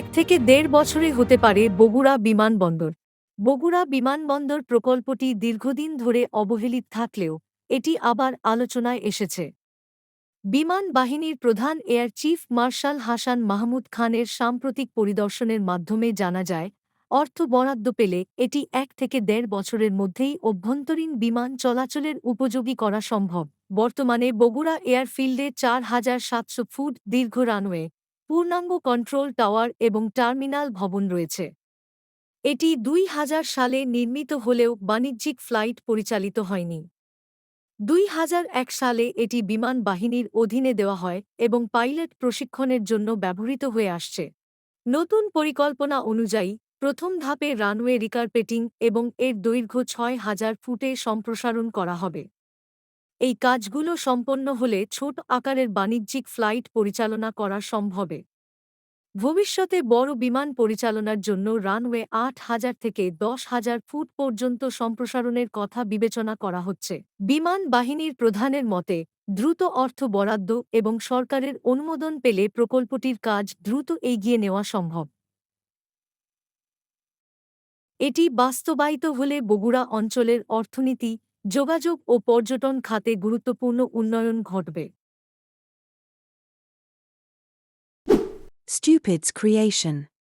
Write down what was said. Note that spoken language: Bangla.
থেকে ১.৫ বছরে হতে পারে বগুড়া বিমানবন্দর। বগুড়া বিমানবন্দর প্রকল্পটি দীর্ঘদিন ধরে অবহেলিত থাকলেও এটি আবার আলোচনায় এসেছে। বিমান বাহিনীর প্রধান air chief marshal Hasan Mahmud খানের সাম্প্রতিক পরিদর্শনের মাধ্যমে জানা যায়, অর্থ বরাদ্দ পেলে এটি ১ থেকে ১.৫ বছরের মধ্যেই অভ্যন্তরীণ বিমান চলাচলের উপযোগী করা সম্ভব। বর্তমানে বগুড়া এয়ারফিল্ডে ৪,৭০০ ফুট দীর্ঘ রানওয়ে, পূর্ণাঙ্গ কন্ট্রোল টাওয়ার এবং টার্মিনাল ভবন রয়েছে। এটি ২০০০ সালে নির্মিত হলেও বাণিজ্যিক ফ্লাইট পরিচালিত হয়নি। ২০০১ সালে এটি বিমান বাহিনীর অধীনে দেওয়া হয় এবং পাইলট প্রশিক্ষণের জন্য ব্যবহৃত হয়ে আসছে। নতুন পরিকল্পনা অনুযায়ী প্রথম ধাপে রানওয়ে রিকারপেটিং এবং এর দৈর্ঘ্য ৬,০০০ ফুটে সম্প্রসারণ করা হবে। এই কাজগুলো সম্পন্ন হলে ছোট আকারের বাণিজ্যিক ফ্লাইট পরিচালনা করা সম্ভবে। ভবিষ্যতে বড় বিমান পরিচালনার জন্য রানওয়ে ৮,০০০ থেকে ১০,০০০ ফুট পর্যন্ত সম্প্রসারণের কথা বিবেচনা করা হচ্ছে। বিমান বাহিনীর প্রধানের মতে, দ্রুত অর্থ বরাদ্দ এবং সরকারের অনুমোদন পেলে প্রকল্পটির কাজ দ্রুত এগিয়ে নেওয়া সম্ভব। এটি বাস্তবায়িত হলে বগুড়া অঞ্চলের অর্থনীতি, যোগাযোগ ও পর্যটন খাতে গুরুত্বপূর্ণ উন্নয়ন ঘটবে। Stupid's creation.